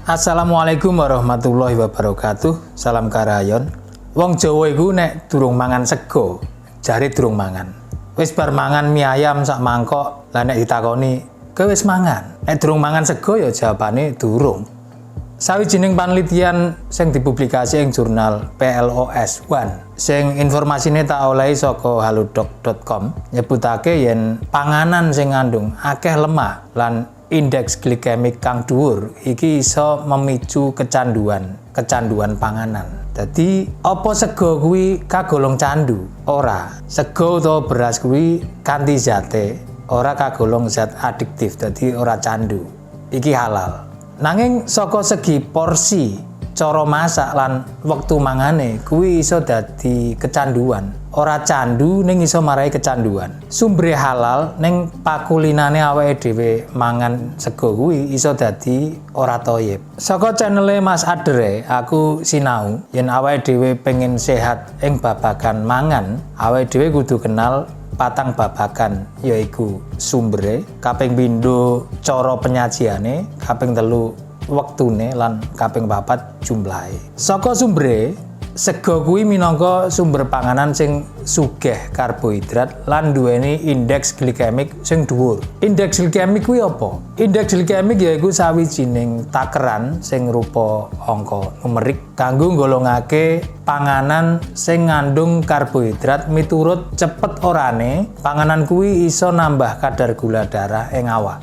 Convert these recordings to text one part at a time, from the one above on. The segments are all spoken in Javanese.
Assalamualaikum warahmatullahi wabarakatuh. Salam karayon. Wong Jawa iku nek durung mangan sego, jare durung mangan. Wis bar mangan mie ayam sak mangkok, lah nek ditakoni, "Kowe wis mangan?" Nek durung mangan sego ya jawabane durung. Sawijining panelitian sing dipublikasi ing jurnal PLOS One sing informasine tak olehi saka halodoc.com nyebutake yen panganan sing ngandung akeh lemak lan indeks glikemik kang dhuwur iki iso memicu kecanduan panganan. Dadi apa sego kuwi kagolong candu? Ora. Sego utawa beras kuwi kanthi zate ora kagolong zat adiktif, dadi ora candu. Iki halal. Nanging saka segi porsi, cara masak lan wektu mangane kuwi iso dadi kecanduan. Ora candu ning iso marai kecanduan. Sumbre halal ning pakulinane awake dhewe mangan sego kuwi iso dadi ora toyib. Saka channele Mas Adere, aku sinau yen awake dhewe pengen sehat ing babagan mangan, awake dhewe kudu kenal patang babagan, yaiku sumbere, kaping pindho cara penyajiane, kaping telu wektune lan kaping papat jumlahe. Saka sumbere, sego kuwi minangka sumber panganan sing sugih karbohidrat lan duweni indeks glikemik sing dhuwur. Indeks glikemik kuwi apa? Indeks glikemik yaiku sawijining takeran sing rupa angka numerik kanggo nggolongake panganan sing ngandung karbohidrat miturut cepet orane panganan kuwi iso nambah kadar gula darah ing awak.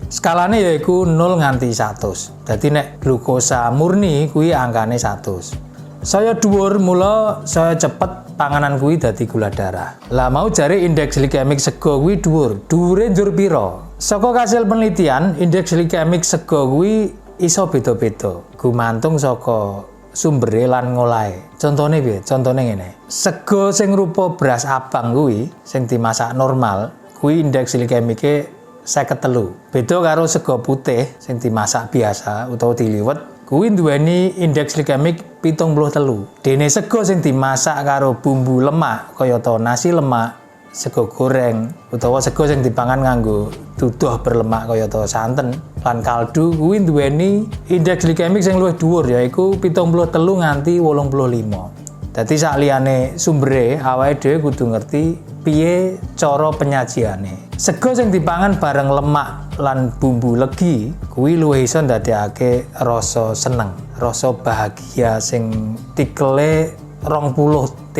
Skalane yaiku 0 nganti 100. Dadi nek glukosa murni kuwi angkane 100. Saya dhuwur mula saya cepet panganan kuwi dadi gula darah. Lah mau jare indeks glikemik sego kuwi dhuwur. Dhuwure njur pira? Saka kasil penelitian, indeks glikemik sego kuwi iso beda-beda gumantung saka sumbere lan ngolahe. Contone piye? Contone ngene. Sego sing rupa beras abang kuwi sing dimasak normal, kuwi indeks glikemike 53. Beda karo sego putih sing dimasak biasa utawa diliwet, kuwi nduweni indeks glikemik 73. Dene sego sing dimasak karo bumbu lemak kayata nasi lemak, sego goreng utawa sego sing dipangan nganggo duduh berlemak kayata santen lan kaldu kuwi nduweni indeks glikemik sing luwih dhuwur yaiku 73 nganti 85. Dadi sak liyane sumbere awake dhewe kudu ngerti piye cara penyajiane. Sego sing dipangan bareng lemak lan bumbu legi kuwi luwih iso ndadekake rasa seneng, rasa bahagia sing tikele 20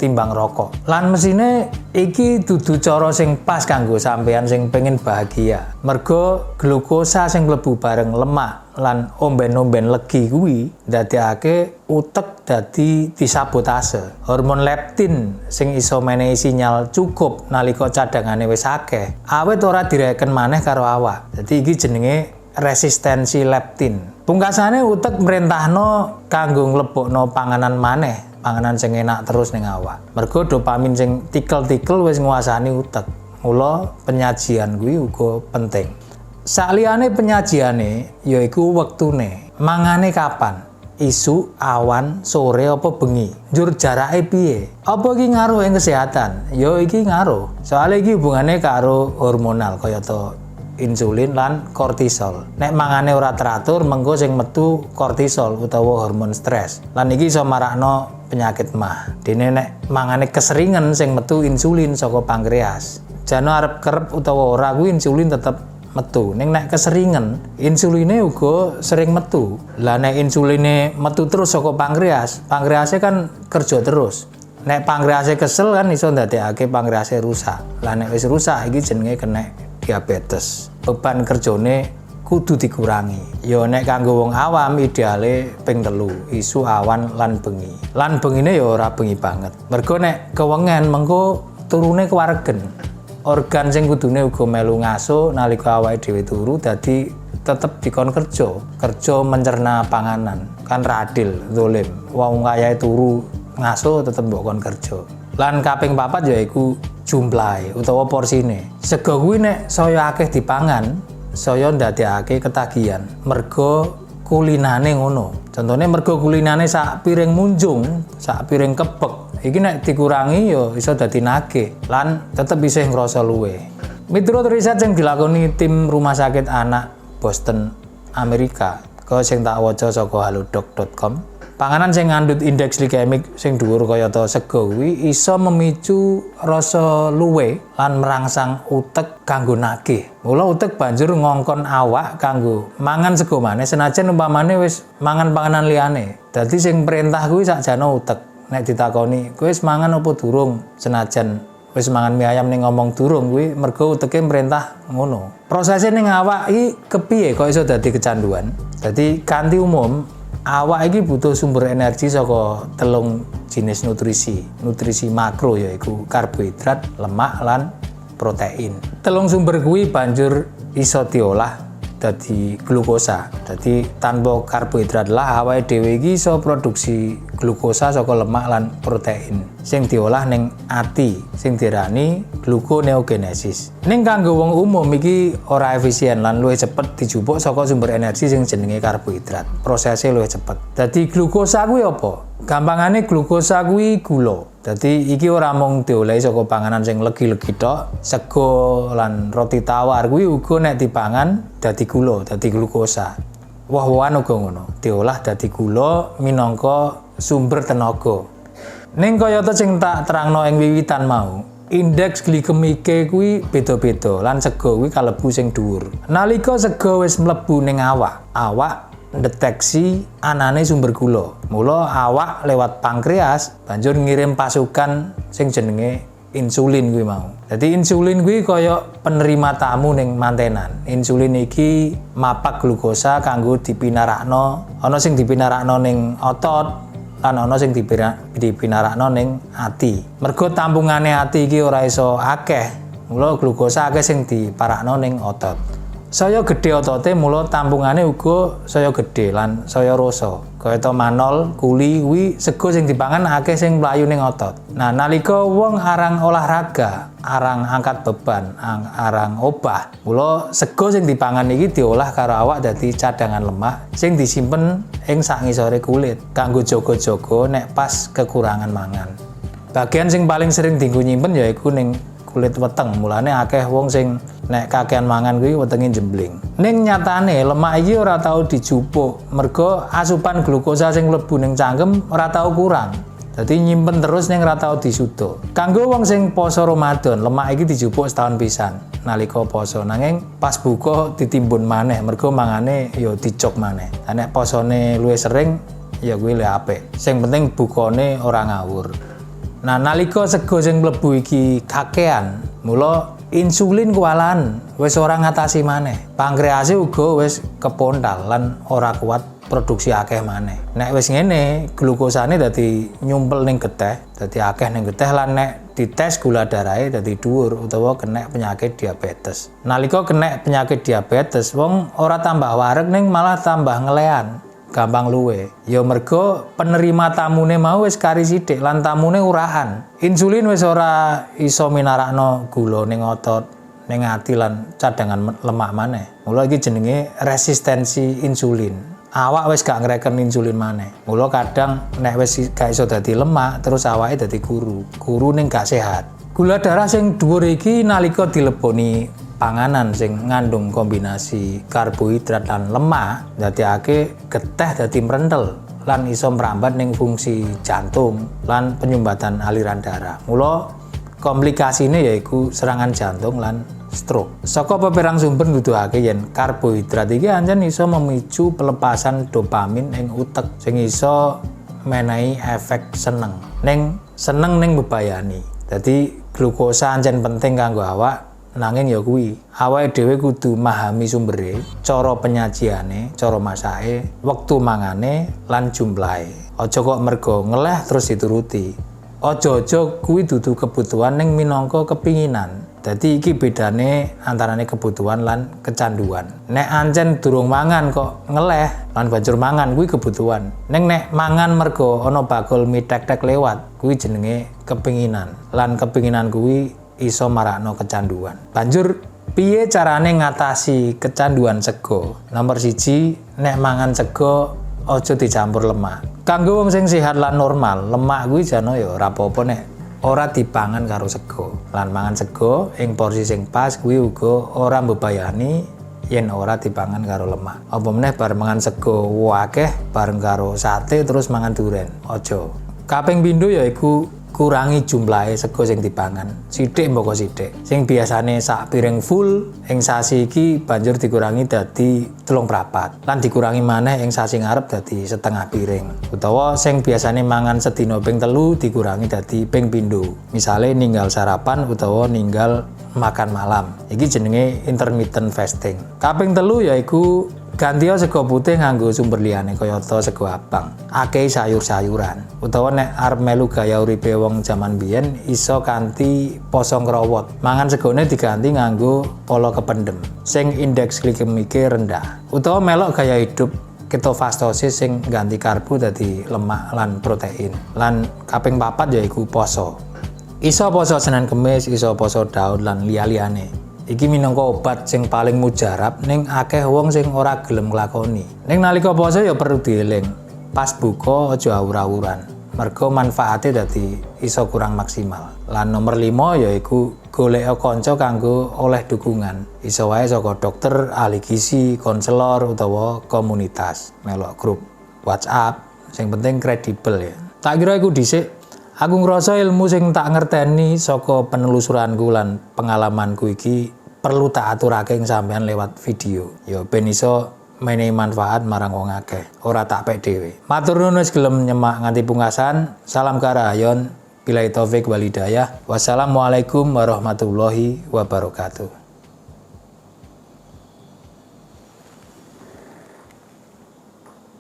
timbang rokok. Lan mesine iki dudu cara sing pas kanggo sampeyan sing pengen bahagia. Mergo glukosa sing mlebu bareng lemak lan omben-omben legi kuwi ndadekake utek dadi disabotase. Hormon leptin sing iso menehi sinyal cukup nalika cadangane wis akeh, awet ora direken maneh karo awak. Dadi iki jenenge resistensi leptin. Pungkasane utek merintahno kanggo nglebokno panganan maneh, panganan sing enak terus ning awak. Mergo dopamin sing tikel-tikel wis nguasani utek. Mula penyajian kuwi uga penting. Saliyane penyajiane yaiku wektune. Mangane kapan? Isuk, awan, sore apa bengi? Njur jarake piye? Apa iki ngaruh ing kesehatan? Ya iki ngaruh. Soale iki hubungane karo hormonal kayata insulin lan kortisol. Nek mangane ora teratur, mengko sing metu kortisol utawa hormon stres. Lan iki iso marakno penyakit mah. Dene nek mangane keseringan sing metu insulin saka pankreas. Jane arep kerep utawa ora kuwi insulin tetep metu. Ning nek keseringan, insuline uga sering metu. Lah nek insuline metu terus saka pankreas, pankrease kan kerja terus. Nek pankrease kesel kan iso ndadekake pankrease rusak. Lah nek wis rusak iki jenenge kena diabetes. Beban kerjane kudu dikurangi. Ya nek kanggo wong awam ideale ping 3, isu awan lan bengi. Lan bengine ya ora bengi banget. Mergo nek kewengen mengko turune kewaregen. Organ sing kudune uga melu ngaso nalika awake dhewe turu, dadi tetep dikon kerja mencerna panganan. Kan ra adil, zalim. Wong kayahe turu ngaso tetep mbok kon kerja. Lan kaping 4 yaiku jumlahe utawa porsine. Sego kuwi nek saya akeh dipangan, saya ndadekake ketagihan. Mergo kulinane ngono. Contone mergo kulinane sak piring munjung, sak piring kebek. Iki nek dikurangi ya iso dadi nagih lan tetep isih ngrasa luwe. Miturut riset yang dilakoni tim Rumah Sakit Anak Boston Amerika, kaya sing tak waca saka halodoc.com. Panganan sing ngandhut indeks glikemik sing dhuwur kayata sego kuwi iso memicu rasa luwe lan merangsang utek kanggo nagih. Mula utek banjur ngongkon awak kanggo mangan sego maneh senajan umpamane wis mangan panganan liyane. Dadi sing perintah kuwi sakjane utek. Nek ditakoni, kowe wis mangan apa durung? Senajan wis mangan mie ayam ning ngomong durung kuwi mergo uteke merintah ngono. Prosese ning awak iki kepiye kok iso dadi kecanduan? Dadi kanthi umum awak iki butuh sumber energi saka telung jenis nutrisi. Nutrisi makro yaiku karbohidrat, lemak lan protein. Telung sumber kuwi banjur iso diolah dadi glukosa. Dadi tanpa karbohidrat lah awake dhewe iki iso produksi glukosa saka lemak lan protein sing diolah ning ati sing diarani gluconeogenesis. Ning kanggo wong umum iki ora efisien lan luwih cepet dijupuk saka sumber energi sing jenenge karbohidrat. Prosesé luwih cepet. Dadi glukosa kuwi apa? Gampangane glukosa kuwi gula. Dadi iki ora mung diolehi saka panganan sing legi-legi tok, sego lan roti tawar kuwi uga nek dipangan dadi gula, dadi glukosa. Woh-wohan uga ngono, diolah dadi gula minangka sumber tenaga. Ning kayata sing tak terangno ing wiwitan mau, indeks glikemike kuwi beda-beda lan sego kuwi kalebu sing dhuwur. Nalika sego wis mlebu ning awak ndeteksi anane sumber gula. Mula awak lewat pankreas banjur ngirim pasukan sing jenenge insulin kuwi mau. Dadi insulin kuwi kaya penerima tamu ning mantenan. Insulin iki mapak glukosa kanggo dipinarakno, ana sing dipinarakno ning otot lan ana sing dipinarakno ning ati. Mergo tampungane ati iki ora iso akeh, mula glukosa akeh sing diparakno ning otot. Saya gedhe otote mula tampungane uga saya gedhe lan saya rasa. Kayata manol, kuli kuwi sego sing dipangan akeh sing mlayu ning otot. Nah, nalika wong arang olahraga, arang angkat beban, arang obah, mula sego sing dipangan iki diolah karo awak dadi cadangan lemak sing disimpen ing sangisore kulit kanggo jaga-jaga nek pas kekurangan mangan. Bagian sing paling sering dienggo nyimpen yaiku ning kulit weteng. Mulane akeh wong sing nek kakean mangan kuwi wetenge jembling. Ning nyatane lemak iki ora tau dijupuk mergo asupan glukosa sing mlebu ning cangkem ora tau kurang. Dadi nyimpen terus ning ora tau disudo. Kanggo wong sing poso Ramadan, lemak iki dijupuk setahun pisan nalika poso. Nanging pas buka ditimbun maneh mergo mangane ya dicok maneh. Lah nek posone luwih sering ya kuwi luwih apik. Sing penting bukane ora ngawur. Nah, nalika sego sing mlebu iki kakean, mula insulin kuwalan wis ora ngatasi maneh. Pankrease uga wis kepontal lan ora kuat produksi akeh maneh. Nek wis ngene, glukosane dadi nyumpel ning getih, dadi akeh ning getih lan nek dites gula darahe dadi dhuwur utawa kena penyakit diabetes. Nalika kena penyakit diabetes, wong ora tambah wareg ning malah tambah ngelean. Gampang luwe. Ya mergo penerima tamune mau wis kari sithik lan tamune urahan. Insulin wis ora iso minarakno gula ning otot, ning ati lan cadangan lemak maneh. Mula iki jenenge resistensi insulin. Awak wis gak ngreken insulin maneh. Mula kadang nek wis gak iso dadi lemak, terus awake dadi guru. Guru ning gak sehat. Gula darah sing dhuwur iki nalika dileboni panganan sing ngandung kombinasi karbohidrat lan lemak ndadekake getih dadi mrentel lan iso mrambat ning fungsi jantung lan penyumbatan aliran darah. Mula komplikasine yaiku serangan jantung lan stroke. Saka peperang sumber nuduhake yen karbohidrat iki ancen iso memicu pelepasan dopamin ing utek sing iso menehi efek seneng ning bebayani. Dadi glukosa ancen penting kanggo awak. Nanging ya kuwi, awake dhewe kudu memahami sumbere, cara penyajiane, cara masake, wektu mangane lan jumlahe. Aja kok mergo ngeleh terus dituruti. Aja-aja kuwi dudu kebutuhan ning minangka kepinginan. Dadi iki bedane antarane kebutuhan lan kecanduan. Nek ancen durung mangan kok ngeleh lan banjur mangan kuwi kebutuhan. Ning nek mangan mergo ana bakul mie tek-tek lewat, kuwi jenenge kepinginan. Lan kepinginan kuwi iso marakno kecanduan. Banjur piye carane ngatasi kecanduan sego? Nomor 1, nek mangan sego aja dicampur lemak. Kanggo wong sing sehat lan normal, lemak kuwi jane ya ora apa-apa nek ora dipangan karo sego. Lan mangan sego ing porsi sing pas kuwi uga ora mbebayani yen ora dipangan karo lemak. Apa meneh bar mangan sego akeh bareng karo sate terus mangan duren. Aja. Kaping pindho yaiku kurangi jumlahe sego sing dipangan. Sithik mboko sithik. Sing biasane sak piring full ing sasi iki banjur dikurangi dadi 3/4 lan dikurangi maneh ing sasi ngarep dadi setengah piring. Utawa sing biasane mangan sedina ping 3 dikurangi dadi ping pindho. Misale ninggal sarapan utawa ninggal makan malam. Iki jenenge intermittent fasting. Kaping 3 yaiku gantiya sego putih nganggo sumber liyane kayata sego abang. Akeh sayur-sayuran. Utawa nek arep melu gaya uripe wong jaman biyen iso kanthi poso ngrawot. Mangan segone diganti nganggo pola kependem sing indeks glikemike rendah. Utawa melok gaya hidup ketofastosis sing ganti karbo dadi lemak lan protein. Lan kaping 4 yaiku poso. Iso poso Senin Kemis, iso poso Daud lan liya-liyane. Iki minangka obat sing paling mujarab ning akeh wong sing ora gelem nglakoni. Ning nalika poso ya perlu dieling. Pas buka aja awur-awuran. Mergo manfaate dadi iso kurang maksimal. Lan nomor 5 yaiku golek kanca kanggo oleh dukungan. Iso wae saka dokter, ahli gizi, konselor utawa komunitas. Melok grup WhatsApp, sing penting kredibel ya. Tak kira iku dhisik. Aku ngerasa ilmu sing tak ngerteni saka penelusuranku lan pengalamanku iki perlu tak aturake ing sampean lewat video. Ya ben iso menehi manfaat marang wong akeh, ora tak pek dhewe. Matur nuwun wis gelem nyemak nganti pungkasan. Salam karahayon. Billahi taufik wal hidayah. Wassalamualaikum warahmatullahi wabarakatuh.